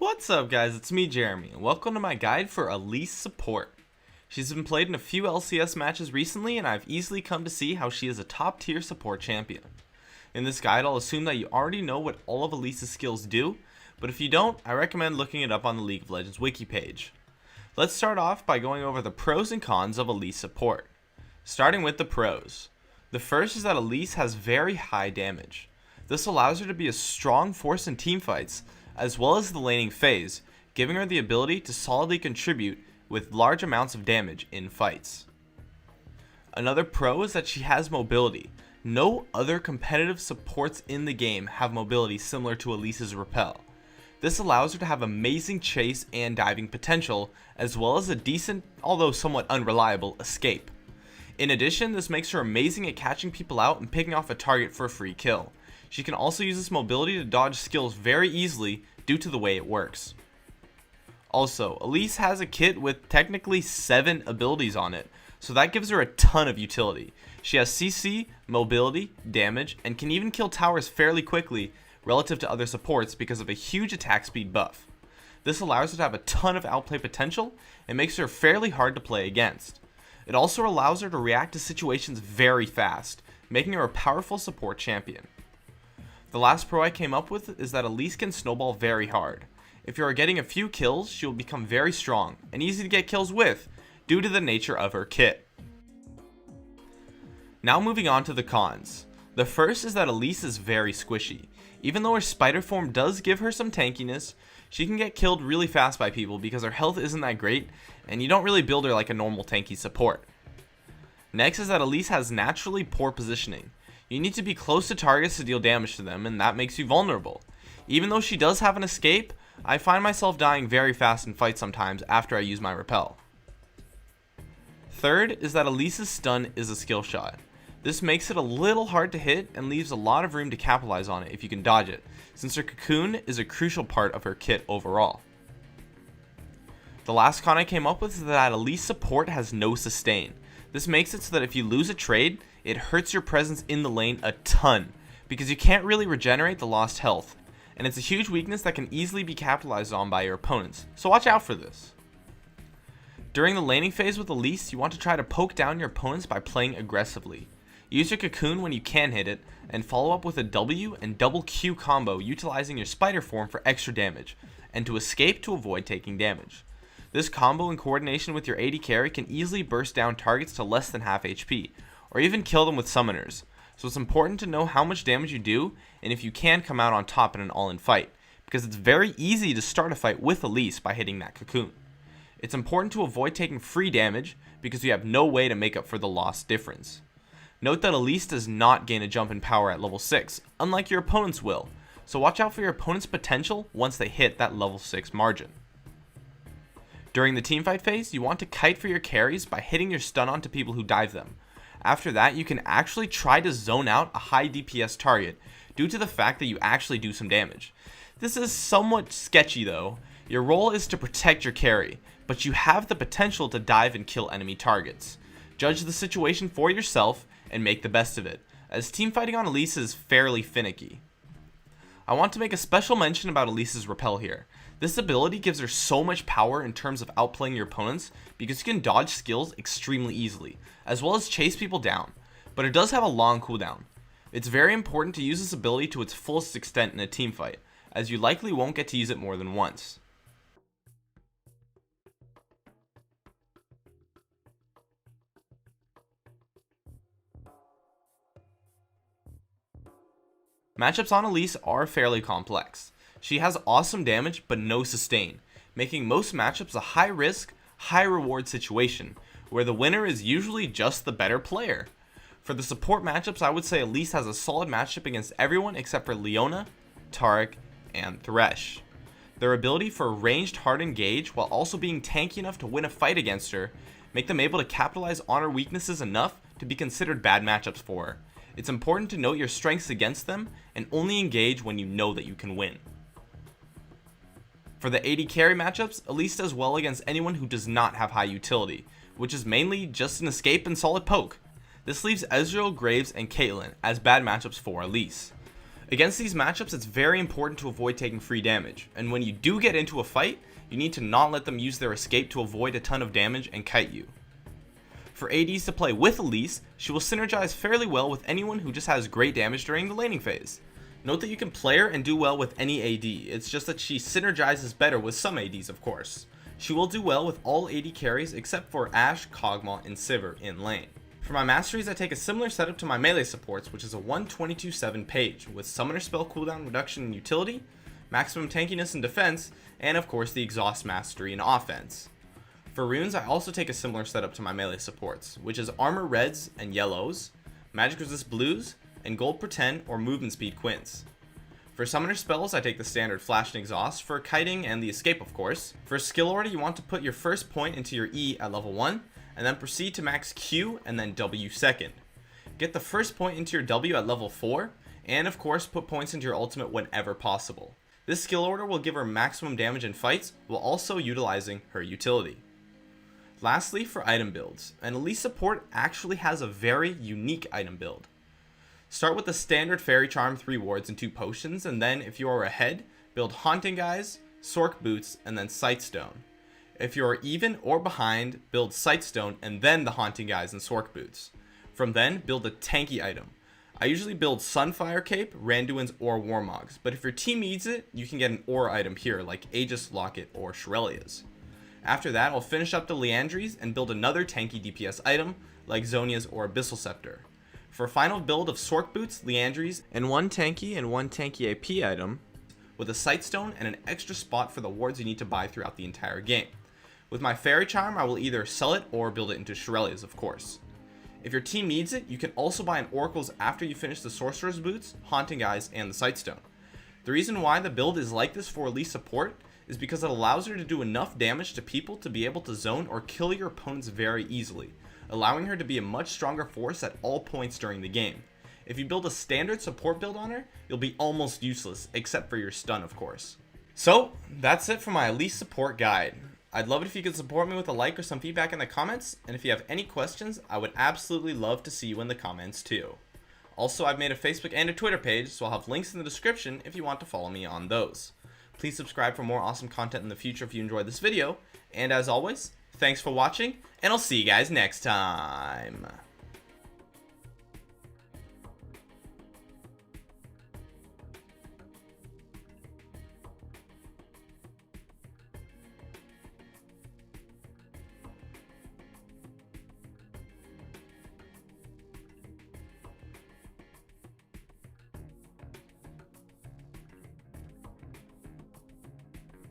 What's up guys, it's me Jeremy, and welcome to my guide for Elise support. She's been played in a few LCS matches recently, and I've easily come to see how she is a top tier support champion. In this guide I'll assume that you already know what all of Elise's skills do, but if you don't, I recommend looking it up on the League of Legends wiki page. Let's start off by going over the pros and cons of Elise support. Starting with the pros. The first is that Elise has very high damage. This allows her to be a strong force in teamfights, as well as the laning phase, giving her the ability to solidly contribute with large amounts of damage in fights. Another pro is that she has mobility. No other competitive supports in the game have mobility similar to Elise's Repel. This allows her to have amazing chase and diving potential, as well as a decent, although somewhat unreliable, escape. In addition, this makes her amazing at catching people out and picking off a target for a free kill. She can also use this mobility to dodge skills very easily due to the way it works. Also, Elise has a kit with technically 7 abilities on it, so that gives her a ton of utility. She has CC, mobility, damage, and can even kill towers fairly quickly relative to other supports because of a huge attack speed buff. This allows her to have a ton of outplay potential and makes her fairly hard to play against. It also allows her to react to situations very fast, making her a powerful support champion. The last pro I came up with is that Elise can snowball very hard. If you are getting a few kills, she will become very strong and easy to get kills with due to the nature of her kit. Now moving on to the cons. The first is that Elise is very squishy. Even though her spider form does give her some tankiness, she can get killed really fast by people because her health isn't that great and you don't really build her like a normal tanky support. Next is that Elise has naturally poor positioning. You need to be close to targets to deal damage to them, and that makes you vulnerable. Even though she does have an escape, I find myself dying very fast in fights sometimes after I use my repel. Third is that Elise's stun is a skill shot. This makes it a little hard to hit and leaves a lot of room to capitalize on it if you can dodge it, since her cocoon is a crucial part of her kit overall. The last con I came up with is that Elise support has no sustain. This makes it so that if you lose a trade, it hurts your presence in the lane a ton, because you can't really regenerate the lost health, and it's a huge weakness that can easily be capitalized on by your opponents, so watch out for this. During the laning phase with Elise, you want to try to poke down your opponents by playing aggressively. Use your cocoon when you can hit it, and follow up with a W and double Q combo utilizing your spider form for extra damage, and to escape to avoid taking damage. This combo in coordination with your AD carry can easily burst down targets to less than half HP, or even kill them with summoners, so it's important to know how much damage you do and if you can come out on top in an all-in fight, because it's very easy to start a fight with Elise by hitting that cocoon. It's important to avoid taking free damage because you have no way to make up for the lost difference. Note that Elise does not gain a jump in power at level 6, unlike your opponents will, so watch out for your opponent's potential once they hit that level 6 margin. During the teamfight phase, you want to kite for your carries by hitting your stun onto people who dive them. After that, you can actually try to zone out a high DPS target due to the fact that you actually do some damage. This is somewhat sketchy though. Your role is to protect your carry, but you have the potential to dive and kill enemy targets. Judge the situation for yourself and make the best of it, as teamfighting on Elise is fairly finicky. I want to make a special mention about Elise's Repel here. This ability gives her so much power in terms of outplaying your opponents because you can dodge skills extremely easily, as well as chase people down, but it does have a long cooldown. It's very important to use this ability to its fullest extent in a teamfight, as you likely won't get to use it more than once. Matchups on Elise are fairly complex. She has awesome damage but no sustain, making most matchups a high risk, high reward situation, where the winner is usually just the better player. For the support matchups, I would say Elise has a solid matchup against everyone except for Leona, Taric, and Thresh. Their ability for a ranged hard engage while also being tanky enough to win a fight against her make them able to capitalize on her weaknesses enough to be considered bad matchups for her. It's important to note your strengths against them and only engage when you know that you can win. For the AD carry matchups, Elise does well against anyone who does not have high utility, which is mainly just an escape and solid poke. This leaves Ezreal, Graves, and Caitlyn as bad matchups for Elise. Against these matchups, it's very important to avoid taking free damage, and when you do get into a fight, you need to not let them use their escape to avoid a ton of damage and kite you. For ADs to play with Elise, she will synergize fairly well with anyone who just has great damage during the laning phase. Note that you can play her and do well with any AD, it's just that she synergizes better with some ADs of course. She will do well with all AD carries except for Ashe, Kog'Maw, and Sivir in lane. For my masteries, I take a similar setup to my melee supports, which is a 122/7 page, with summoner spell cooldown reduction in utility, maximum tankiness and defense, and of course the exhaust mastery in offense. For runes, I also take a similar setup to my melee supports, which is armor reds and yellows, magic resist blues, and gold pretend or movement speed quints. For summoner spells, I take the standard flash and exhaust for kiting and the escape of course. For skill order, you want to put your first point into your E at level 1, and then proceed to max Q and then W second. Get the first point into your W at level 4, and of course put points into your ultimate whenever possible. This skill order will give her maximum damage in fights while also utilizing her utility. Lastly, for item builds, an Elise support actually has a very unique item build. Start with the standard Fairy Charm 3 wards and 2 potions, and then if you are ahead, build Haunting Guys, Sork Boots, and then Sightstone. If you are even or behind, build Sightstone and then the Haunting Guys and Sork Boots. From then, build a tanky item. I usually build Sunfire Cape, Randuin's, or Warmog's, but if your team needs it, you can get an aura item here like Aegis Locket or Shurelya's. After that, I'll finish up the Liandry's and build another tanky DPS item like Zhonya's or Abyssal Scepter. For a final build of Sork Boots, Liandry's, and one tanky AP item, with a Sightstone and an extra spot for the wards you need to buy throughout the entire game. With my Fairy Charm, I will either sell it or build it into Shurelya's, of course. If your team needs it, you can also buy an Oracle's after you finish the Sorcerer's Boots, Haunting Guys, and the Sightstone. The reason why the build is like this for Elise support is because it allows her to do enough damage to people to be able to zone or kill your opponents very easily, allowing her to be a much stronger force at all points during the game. If you build a standard support build on her, you'll be almost useless, except for your stun of course. So, that's it for my Elise support guide. I'd love it if you could support me with a like or some feedback in the comments, and if you have any questions, I would absolutely love to see you in the comments too. Also, I've made a Facebook and a Twitter page, so I'll have links in the description if you want to follow me on those. Please subscribe for more awesome content in the future if you enjoyed this video, and as always, thanks for watching, and I'll see you guys next time.